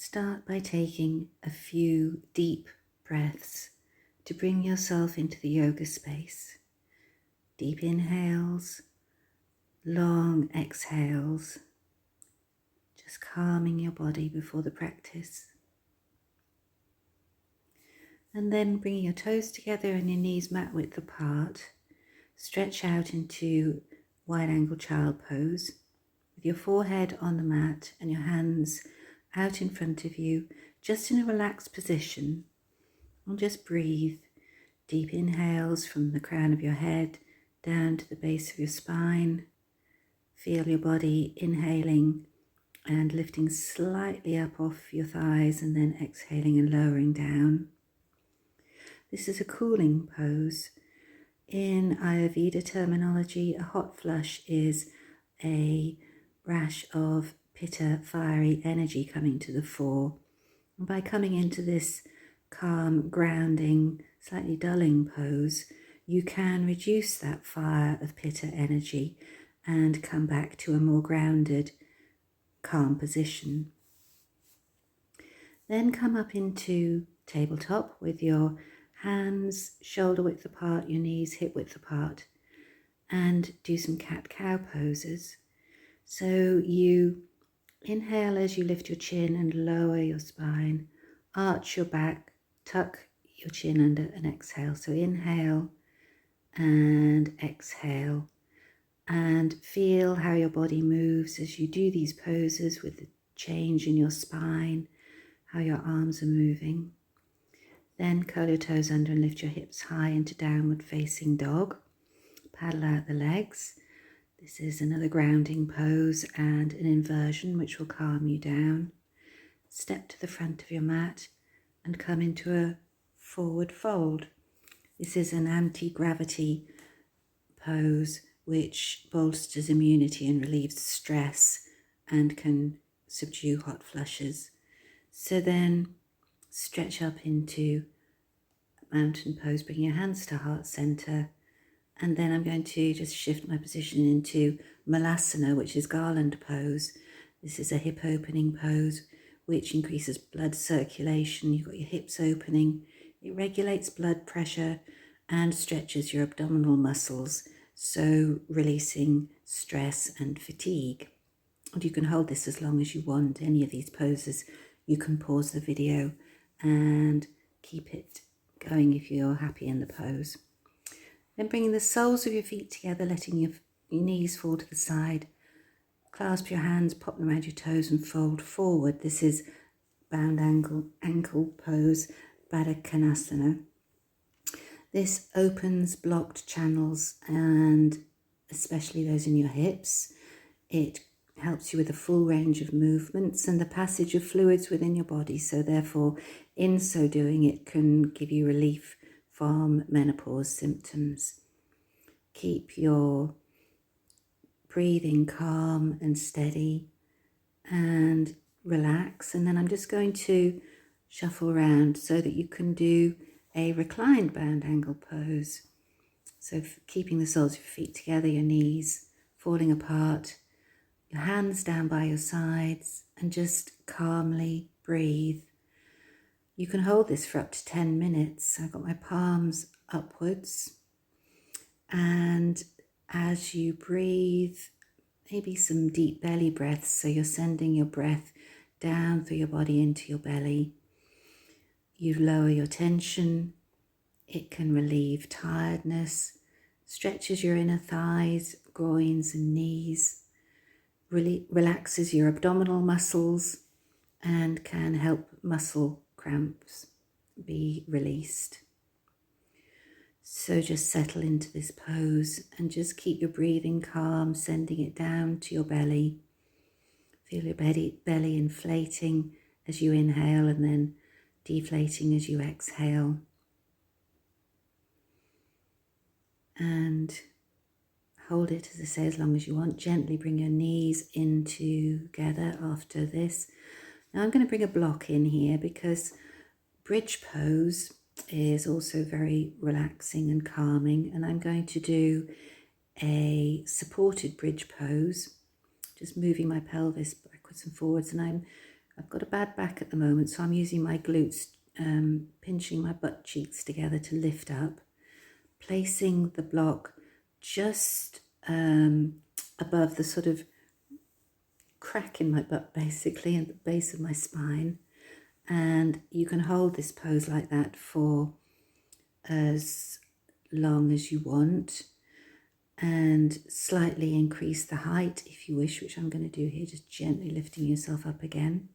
Start by taking a few deep breaths to bring yourself into the yoga space. Deep inhales, long exhales, just calming your body before the practice. And then bringing your toes together and your knees mat width apart, stretch out into wide angle child pose with your forehead on the mat and your hands out in front of you, just in a relaxed position. And just breathe. Deep inhales from the crown of your head down to the base of your spine. Feel your body inhaling and lifting slightly up off your thighs and then exhaling and lowering down. This is a cooling pose. In Ayurveda terminology, a hot flush is a rash of pitta, fiery energy coming to the fore. And by coming into this calm, grounding, slightly dulling pose, you can reduce that fire of pitta energy and come back to a more grounded, calm position. Then come up into tabletop with your hands shoulder width apart, your knees hip width apart, and do some cat-cow poses. So you inhale as you lift your chin and lower your spine, arch your back, tuck your chin under, and exhale. So inhale and exhale, and feel how your body moves as you do these poses with the change in your spine, how your arms are moving. Then curl your toes under and lift your hips high into downward facing dog. Paddle out the legs. This is another grounding pose and an inversion which will calm you down. Step to the front of your mat and come into a forward fold. This is an anti-gravity pose which bolsters immunity and relieves stress and can subdue hot flushes. So then stretch up into mountain pose, bring your hands to heart center, and then I'm going to just shift my position into Malasana, which is garland pose. This is a hip opening pose which increases blood circulation. You've got your hips opening. It regulates blood pressure and stretches your abdominal muscles, so releasing stress and fatigue. And you can hold this as long as you want. Any of these poses, you can pause the video and keep it going if you're happy in the pose. Then bringing the soles of your feet together, letting your knees fall to the side. Clasp your hands, pop them around your toes and fold forward. This is bound ankle pose, Badakanasana. This opens blocked channels and especially those in your hips. It helps you with a full range of movements and the passage of fluids within your body. So therefore, in so doing, it can give you relief from menopause symptoms. Keep your breathing calm and steady and relax. And then I'm just going to shuffle around so that you can do a reclined bound angle pose. So keeping the soles of your feet together, your knees falling apart, your hands down by your sides, and just calmly breathe. You can hold this for up to 10 minutes. I've got my palms upwards, and as you breathe, maybe some deep belly breaths, so you're sending your breath down through your body into your belly. You lower your tension. It can relieve tiredness, stretches your inner thighs, groins and knees, really relaxes your abdominal muscles, and can help muscle cramps be released. So just settle into this pose and just keep your breathing calm, sending it down to your belly. Feel your belly inflating as you inhale and then deflating as you exhale. And hold it, as I say, as long as you want. Gently bring your knees in together after this. Now I'm going to bring a block in here because bridge pose is also very relaxing and calming, and I'm going to do a supported bridge pose, just moving my pelvis backwards and forwards, and I'm I've got a bad back at the moment, so I'm using my glutes, pinching my butt cheeks together to lift up, placing the block just above the sort of crack in my butt, basically, at the base of my spine. And you can hold this pose like that for as long as you want, and slightly increase the height if you wish, which I'm going to do here, just gently lifting yourself up again,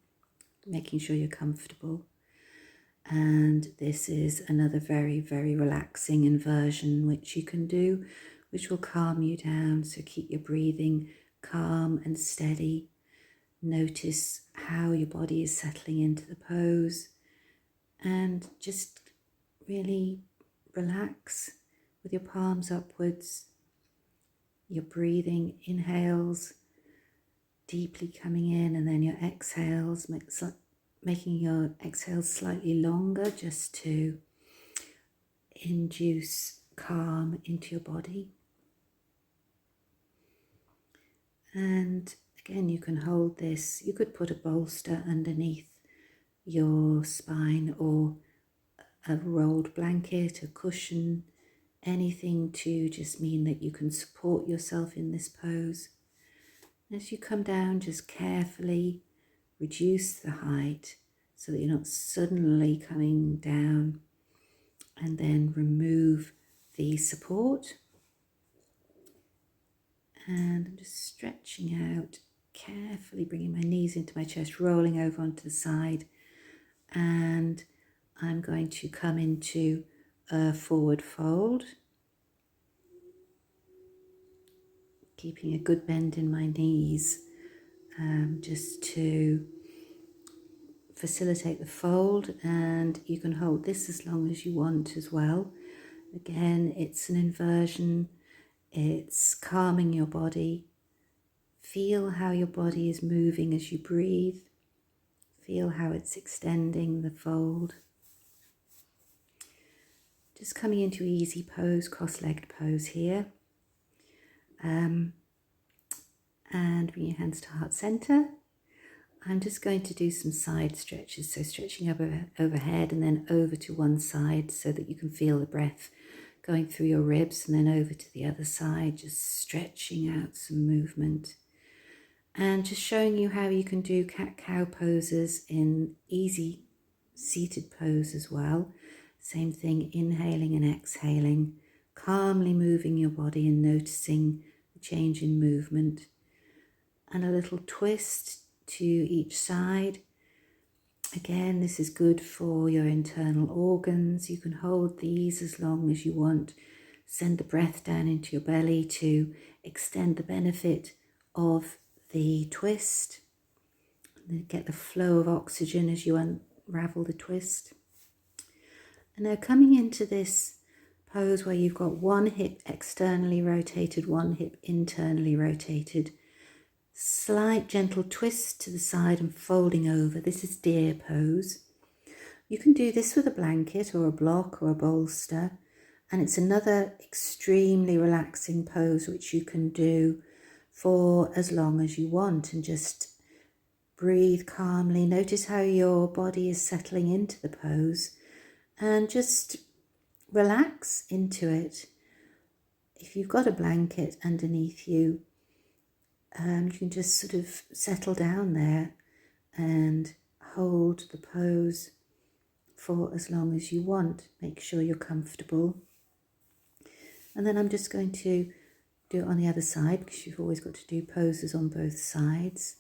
making sure you're comfortable. And this is another very, very relaxing inversion which you can do, which will calm you down. So keep your breathing calm and steady. Notice how your body is settling into the pose, and just really relax with your palms upwards. Your breathing inhales deeply coming in, and then your exhales, making your exhales slightly longer just to induce calm into your body. And again, you can hold this. You could put a bolster underneath your spine, or a rolled blanket, a cushion, anything to just mean that you can support yourself in this pose. As you come down, just carefully reduce the height so that you're not suddenly coming down, and then remove the support. And I'm just stretching out, carefully bringing my knees into my chest, rolling over onto the side, and I'm going to come into a forward fold, keeping a good bend in my knees, just to facilitate the fold. And you can hold this as long as you want as well. Again, it's an inversion, it's calming your body. Feel how your body is moving as you breathe. Feel how it's extending the fold. Just coming into easy pose, cross-legged pose here. And bring your hands to heart center. I'm just going to do some side stretches, so stretching overhead and then over to one side so that you can feel the breath going through your ribs, and then over to the other side, just stretching out some movement. And just showing you how you can do cat-cow poses in easy seated pose as well. Same thing, inhaling and exhaling, calmly moving your body and noticing the change in movement. And a little twist to each side. Again, this is good for your internal organs. You can hold these as long as you want. Send the breath down into your belly to extend the benefit of the twist. Get the flow of oxygen as you unravel the twist. And now coming into this pose where you've got one hip externally rotated, one hip internally rotated. Slight gentle twist to the side and folding over. This is deer pose. You can do this with a blanket or a block or a bolster, and it's another extremely relaxing pose which you can do for as long as you want, and just breathe calmly. Notice how your body is settling into the pose and just relax into it. If you've got a blanket underneath you, you can just sort of settle down there and hold the pose for as long as you want. Make sure you're comfortable. And then I'm just going to do it on the other side, because you've always got to do poses on both sides.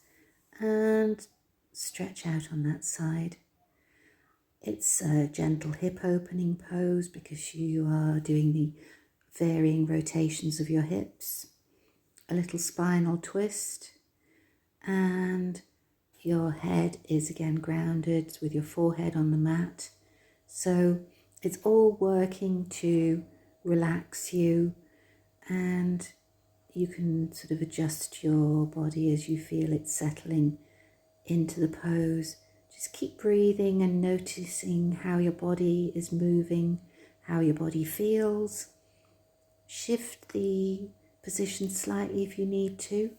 And stretch out on that side. It's a gentle hip opening pose because you are doing the varying rotations of your hips. A little spinal twist, and your head is again grounded with your forehead on the mat. So it's all working to relax you, and you can sort of adjust your body as you feel it settling into the pose. Just keep breathing and noticing how your body is moving, how your body feels. Shift the position slightly if you need to.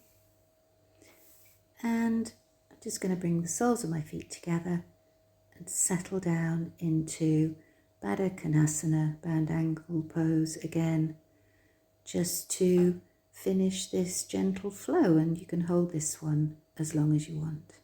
And Just going to bring the soles of my feet together and settle down into Badakanasana, bound ankle pose again, just to finish this gentle flow, and you can hold this one as long as you want.